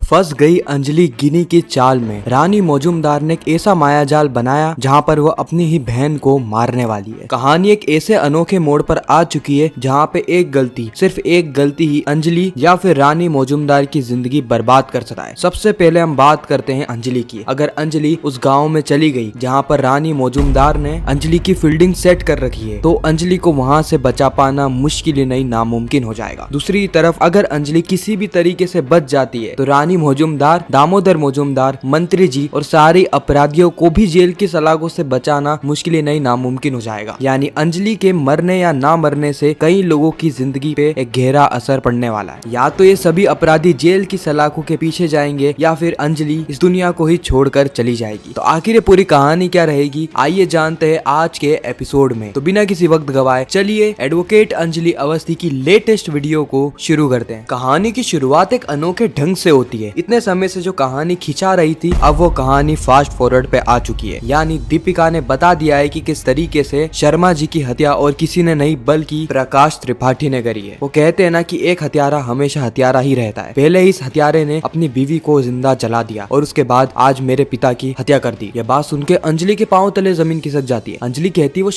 फंस गई अंजलि गिनी की चाल में। रानी मौजूमदार ने एक ऐसा मायाजाल बनाया जहां पर वो अपनी ही बहन को मारने वाली है। कहानी एक ऐसे अनोखे मोड़ पर आ चुकी है जहां पे एक गलती, सिर्फ एक गलती ही अंजलि या फिर रानी मौजूमदार की जिंदगी बर्बाद कर सकता है। सबसे पहले हम बात करते हैं अंजलि की। अगर अंजलि उस गाँव में चली गई जहाँ पर रानी मौजूमदार ने अंजलि की फील्डिंग सेट कर रखी है, तो अंजलि को वहाँ से बचा पाना मुश्किल ही नहीं नामुमकिन हो जाएगा। दूसरी तरफ अगर अंजलि किसी भी तरीके से बच जाती है तो रानी मौजूमदार, दामोदर मौजूमदार, मंत्री जी और सारे अपराधियों को भी जेल की सलाखों से बचाना मुश्किल ही नहीं नामुमकिन हो जाएगा। यानी अंजलि के मरने या ना मरने से कई लोगों की जिंदगी पे एक गहरा असर पड़ने वाला है। या तो ये सभी अपराधी जेल की सलाखों के पीछे जाएंगे या फिर अंजलि इस दुनिया को ही छोड़कर चली जाएगी। तो आखिर ये पूरी कहानी क्या रहेगी, आइए जानते हैं आज के एपिसोड में। तो बिना किसी वक्त गवाए चलिए एडवोकेट अंजलि अवस्थी की लेटेस्ट वीडियो को शुरू करते हैं। कहानी की शुरुआत एक अनोखे ढंग से होती है। इतने समय से जो कहानी खिंचा रही थी, अब वो कहानी फास्ट फॉरवर्ड पे आ चुकी है। यानी दीपिका ने बता दिया है कि किस तरीके से शर्मा जी की हत्या और किसी ने नहीं बल्कि प्रकाश त्रिपाठी ने करी है। वो कहते हैं ना कि एक हत्यारा हमेशा हत्यारा ही रहता है। पहले इस हत्यारे ने अपनी बीवी को जिंदा जला दिया और उसके बाद आज मेरे पिता की हत्या कर दी। यह बात सुनकर अंजलि के पांव तले जमीन खिसक जाती है। अंजलि कहती है वो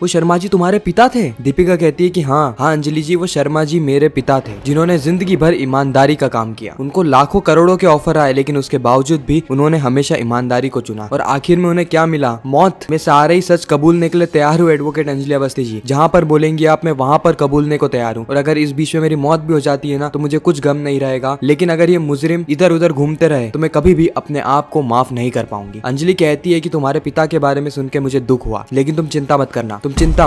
शर्मा जी तुम्हारे पिता थे? दीपिका कहती है कि हाँ अंजलि जी, वो शर्मा जी मेरे पिता थे जिन्होंने जिंदगी भर ईमानदारी का काम किया। उनको लाखों करोड़ों के ऑफर आए लेकिन उसके बावजूद भी उन्होंने हमेशा ईमानदारी को चुना और आखिर में उन्हें क्या मिला? मौत। मैं सारे ही सच कबूलने के लिए तैयार हूँ एडवोकेट अंजलि अवस्थी जी। जहाँ पर बोलेंगे आप, मैं वहाँ पर कबूलने को तैयार हूँ। और अगर इस बीच में मेरी मौत भी हो जाती है ना तो मुझे कुछ गम नहीं रहेगा, लेकिन अगर ये मुजरिम इधर उधर घूमते रहे तो मैं कभी भी अपने आप को माफ नहीं कर पाऊंगी। अंजलि कहती है कि तुम्हारे पिता के बारे में सुन के मुझे दुख हुआ, लेकिन तुम चिंता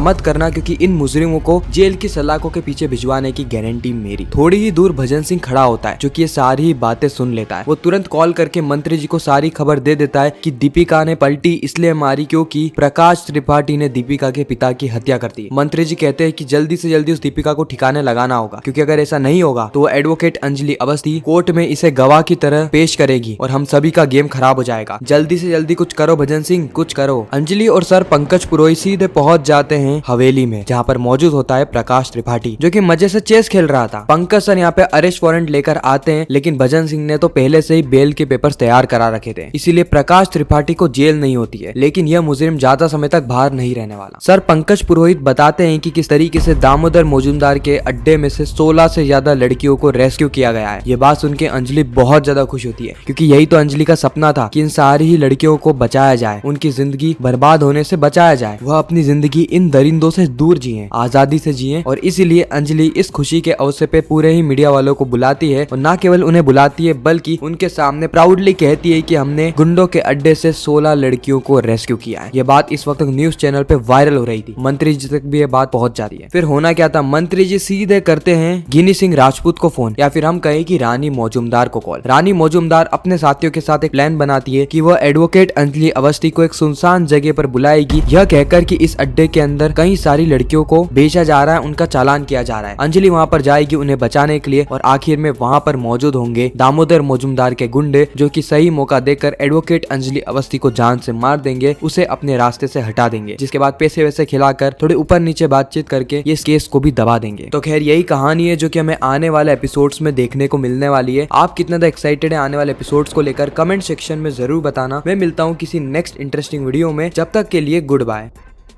मत करना क्योंकि इन मुजरिमों को जेल की सलाखों के पीछे भिजवाने की गारंटी मेरी। थोड़ी ही दूर भजन सिंह खड़ा होता है जो कि ये सारी ही बातें सुन लेता है। वो तुरंत कॉल करके मंत्री जी को सारी खबर दे देता है कि दीपिका ने पलटी इसलिए मारी क्योंकि प्रकाश त्रिपाठी ने दीपिका के पिता की हत्या कर दी। मंत्री जी कहते हैं कि जल्दी से जल्दी उस दीपिका को ठिकाने लगाना होगा, क्योंकि अगर ऐसा नहीं होगा तो वो एडवोकेट अंजलि अवस्थी कोर्ट में इसे गवाह की तरह पेश करेगी और हम सभी का गेम खराब हो जाएगा। जल्दी से जल्दी कुछ करो भजन सिंह, कुछ करो। अंजलि और सर पंकज पुरोहित सीधे पहुंच जाते हैं हवेली में, जहाँ पर मौजूद होता है प्रकाश त्रिपाठी जो कि मजे से चेस खेल रहा था। पंकज सर यहाँ पे अरेस्ट वारंट लेकर आते हैं, लेकिन भजन सिंह ने तो पहले से ही बेल के पेपर्स तैयार करा रखे थे, इसीलिए प्रकाश त्रिपाठी को जेल नहीं होती है। लेकिन यह मुजरिम ज्यादा समय तक बाहर नहीं रहने वाला। सर पंकज पुरोहित बताते हैं कि किस तरीके से दामोदर मौजूमदार के अड्डे में से 16 से ज्यादा लड़कियों को रेस्क्यू किया गया है। ये बात सुन के अंजलि बहुत ज्यादा खुश होती है, क्योंकि यही तो अंजलि का सपना था कि इन सारी ही लड़कियों को बचाया जाए, उनकी जिंदगी बर्बाद होने से बचाया जाए, वह अपनी जिंदगी इन दरिंदों से दूर जिए, आजादी से जिए। और इसीलिए अंजलि इस खुशी के अवसर पे पूरे ही मीडिया वालों को बुलाती है और न केवल उन्हें बुलाती है बल्कि उनके सामने प्राउडली कहती है कि हमने गुंडों के अड्डे से 16 लड़कियों को रेस्क्यू किया है। यह बात इस वक्त न्यूज चैनल पे वायरल हो रही थी। मंत्री जी तक भी ये बात पहुंच जाती है। फिर होना क्या था, मंत्री जी सीधे करते हैं गिनी सिंह राजपूत को फोन, या फिर हम कहें कि रानी मौजूमदार को कॉल। रानी मौजूमदार अपने साथियों के साथ एक प्लान बनाती है कि वह एडवोकेट अंजलि अवस्थी को एक सुनसान जगह पर बुलाएगी, यह कहकर कि इस अड्डे के अंदर कई सारी लड़कियों को बेचा जा रहा है, उनका चालान किया जा रहा है। अंजलि वहाँ पर जाएगी उन्हें बचाने के लिए और आखिर में वहाँ पर मौजूद होंगे दामोदर मौजूमदार के गुंडे, जो कि सही मौका देकर एडवोकेट अंजलि अवस्थी को जान से मार देंगे, उसे अपने रास्ते से हटा देंगे, जिसके बाद पैसे वैसे खिलाकर थोड़े ऊपर नीचे बातचीत करके ये केस को भी दबा देंगे। तो खैर यही कहानी है जो कि हमें आने वाले एपिसोड्स में देखने को मिलने वाली है। आप कितना ज्यादा एक्साइटेड है आने वाले एपिसोड्स को लेकर कमेंट सेक्शन में जरूर बताना। मैं मिलता हूँ किसी नेक्स्ट इंटरेस्टिंग वीडियो में, जब तक के लिए गुड बाय।